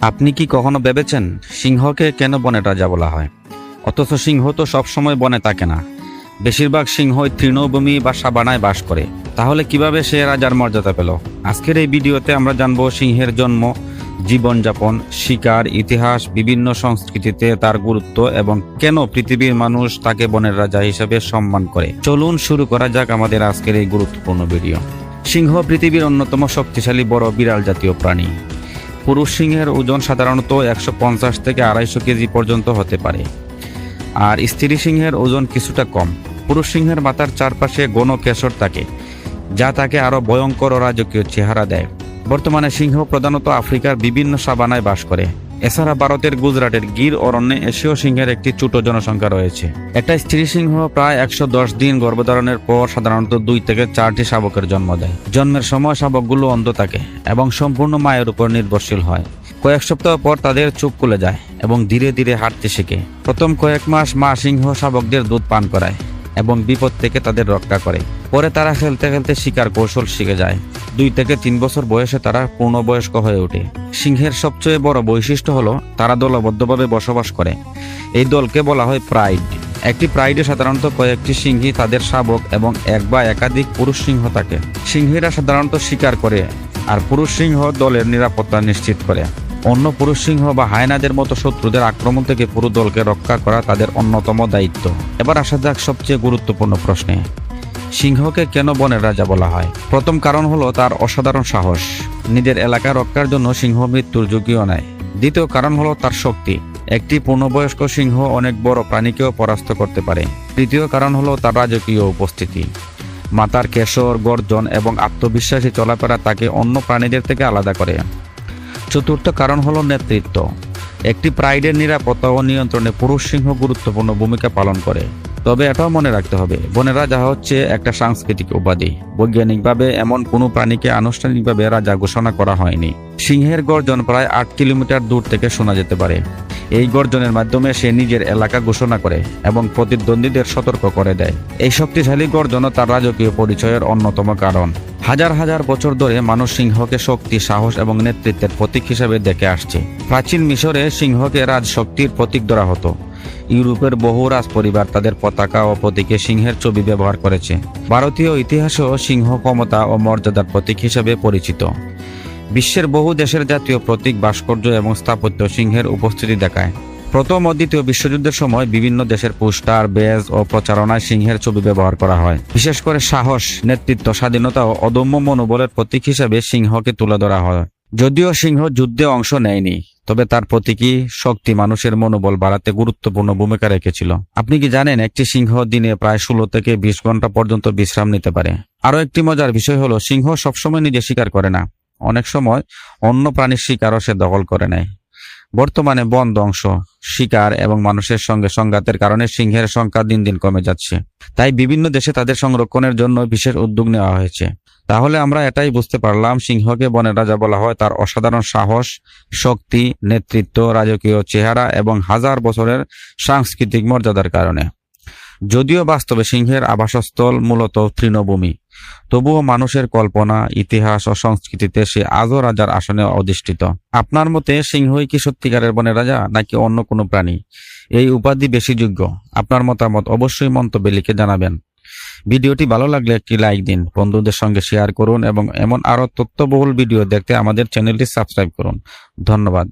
আপনি কি কখনো ভেবেছেন সিংহকে কেন বনের রাজা বলা হয়? অথচ সিংহ তো সবসময় বনে থাকে না। বেশিরভাগ সিংহই তৃণভূমি বা সাবানায় বাস করে। তাহলে কিভাবে সে রাজার মর্যাদা পেল? আজকের এই ভিডিওতে আমরা জানব সিংহের জন্ম, জীবনযাপন, শিকার, ইতিহাস, বিভিন্ন সংস্কৃতিতে তার গুরুত্ব এবং কেন পৃথিবীর মানুষ তাকে বনের রাজা হিসেবে সম্মান করে। চলুন শুরু করা যাক আমাদের আজকের এই গুরুত্বপূর্ণ ভিডিও। সিংহ পৃথিবীর অন্যতম শক্তিশালী বড় বিড়াল জাতীয় প্রাণী। পুরুষ সিংহের ওজন সাধারণত 150 থেকে 250 কেজি পর্যন্ত হতে পারে, আর স্ত্রী সিংহের ওজন কিছুটা কম। পুরুষ সিংহের মাথার চারপাশে ঘন কেশর থাকে, যা তাকে আরো ভয়ঙ্কর ও রাজকীয় চেহারা দেয়। বর্তমানে সিংহ প্রধানত আফ্রিকার বিভিন্ন সাভানায় বাস করে। এছাড়া ভারতের গুজরাটের গির অরণ্যে এশীয় সিংহের একটি ছোট জনসংখ্যা রয়েছে। একটা স্ত্রী সিংহ প্রায় 110 দিন গর্ভধারণের পর সাধারণত 2 থেকে 4টি শাবকের জন্ম দেয়। জন্মের সময় শাবকগুলো অন্ধ থাকে এবং সম্পূর্ণ মায়ের উপর নির্ভরশীল হয়। কয়েক সপ্তাহ পর তাদের চোখ খুলে যায় এবং ধীরে ধীরে হাঁটতে শেখে। প্রথম কয়েক মাস মা সিংহ শাবকদের দুধ পান করায় এবং বিপদ থেকে তাদের রক্ষা করে। পরে তারা খেলতে খেলতে শিকার কৌশল শিখে যায়। 2 থেকে 3 বছর বয়সে তারা পূর্ণবয়স্ক হয়ে ওঠে। সিংহের সবচেয়ে বড় বৈশিষ্ট্য হলো তারা দলবদ্ধভাবে বসবাস করে। এই দলকে বলা হয় প্রাইড। একটি প্রাইডে সাধারণত কয়েকটি সিংহী তাদের শাবক এবং এক বা একাধিক পুরুষ সিংহ থাকে। সিংহীরা সাধারণত শিকার করে, আর পুরুষ সিংহ দলের নিরাপত্তা নিশ্চিত করে। অন্য পুরুষ সিংহ বা হায়নাদের মতো শত্রুদের আক্রমণ থেকে পুরো দলকে রক্ষা করা তাদের অন্যতম দায়িত্ব। এবার আসা যাক সবচেয়ে গুরুত্বপূর্ণ প্রশ্নে। সিংহকে কেন বনের রাজা বলা হয়? প্রথম কারণ হলো তার অসাধারণ সাহস। নিজের এলাকা রক্ষার জন্য সিংহ মৃত্যুর ঝুঁকিও নেয়। দ্বিতীয় কারণ হলো তার শক্তি। একটি পূর্ণবয়স্ক সিংহ অনেক বড় প্রাণীকেও পরাস্ত করতে পারে। তৃতীয় কারণ হলো তার রাজকীয় উপস্থিতি। মাথার কেশর, গর্জন এবং আত্মবিশ্বাসী চলাফেরা তাকে অন্য প্রাণীদের থেকে আলাদা করে। চতুর্থ কারণ হলো নেতৃত্ব। একটি প্রাইডের নিরাপত্তা ও নিয়ন্ত্রণে পুরুষ সিংহ গুরুত্বপূর্ণ ভূমিকা পালন করে। তবে এটাও মনে রাখতে হবে, বনের রাজা হচ্ছে একটা সাংস্কৃতিক উপাধি। বৈজ্ঞানিকভাবে এমন কোনো প্রাণীকে আনুষ্ঠানিকভাবে রাজা ঘোষণা করা হয়নি। সিংহের গর্জন প্রায় 8 কিলোমিটার দূর থেকে শোনা যেতে পারে। এই গর্জনের মাধ্যমে সে নিজের এলাকা ঘোষণা করে এবং প্রতিদ্বন্দ্বীদের সতর্ক করে দেয়। এই শক্তিশালী গর্জনও তার রাজকীয় পরিচয়ের অন্যতম কারণ। হাজার হাজার বছর ধরে মানুষ সিংহকে শক্তি, সাহস এবং নেতৃত্বের প্রতীক হিসেবে দেখে আসছে। প্রাচীন মিশরে সিংহকে রাজশক্তির প্রতীক ধরা হতো। ইউরোপের বহু রাজ পরিবার তাদের পতাকা ও প্রতীকে সিংহের ছবি ব্যবহার করেছে। ভারতীয় ইতিহাসেও সিংহ ক্ষমতা ও মর্যাদার প্রতীক হিসেবে পরিচিত। বিশ্বের বহু দেশের জাতীয় প্রতীক, ভাস্কর্য এবং স্থাপত্য সিংহের উপস্থিতি দেখায়। প্রথম ও দ্বিতীয় বিশ্বযুদ্ধের সময় বিভিন্ন দেশের পোস্টার, ব্যাজ ও প্রচারণায় সিংহের ছবি ব্যবহার করা হয়। বিশেষ করে সাহস, নেতৃত্ব, স্বাধীনতা ও অদম্য মনোবলের প্রতীক হিসেবে সিংহকে তুলে ধরা হয়। যদিও সিংহ যুদ্ধে অংশ নেয়নি, তবে তার প্রতীকী শক্তি মানুষের মনোবল বাড়াতে গুরুত্বপূর্ণ ভূমিকা রেখেছিল। আপনি কি জানেন একটি সিংহ দিনে প্রায় 16 থেকে 20 ঘন্টা পর্যন্ত বিশ্রাম নিতে পারে? আরও একটি মজার বিষয় হলো সিংহ সবসময় নিজে শিকার করে না। অনেক সময় অন্য প্রাণীর শিকারও সে দখল করে নেয়। বর্তমানে বন ধ্বংস, শিকার এবং মানুষের সঙ্গে সংঘাতের কারণে সিংহের সংখ্যা দিন দিন কমে যাচ্ছে। তাই বিভিন্ন দেশে তাদের সংরক্ষণের জন্য বিশেষ উদ্যোগ নেওয়া হয়েছে। তাহলে আমরা এটাই বুঝতে পারলাম, সিংহকে বনের রাজা বলা হয় তার অসাধারণ সাহস, শক্তি, নেতৃত্ব, রাজকীয় চেহারা এবং হাজার বছরের সাংস্কৃতিক মর্যাদার কারণে। যদিও বাস্তবে সিংহের আবাসস্থল মূলত তৃণভূমি, তবুও মানুষের কল্পনা, ইতিহাস ও সংস্কৃতিতে সে আজও রাজার আসনে অধিষ্ঠিত। আপনার মতে সিংহই কি সত্যিকারের বনের রাজা, নাকি অন্য কোনো প্রাণী এই উপাধি বেশি যোগ্য? আপনার মতামত অবশ্যই মন্তব্যে লিখে জানাবেন। ভিডিওটি ভালো লাগলে একটি লাইক দিন, বন্ধুদের সঙ্গে শেয়ার করুন এবং এমন আরও তথ্যবহুল ভিডিও দেখতে আমাদের চ্যানেলটি সাবস্ক্রাইব করুন। ধন্যবাদ।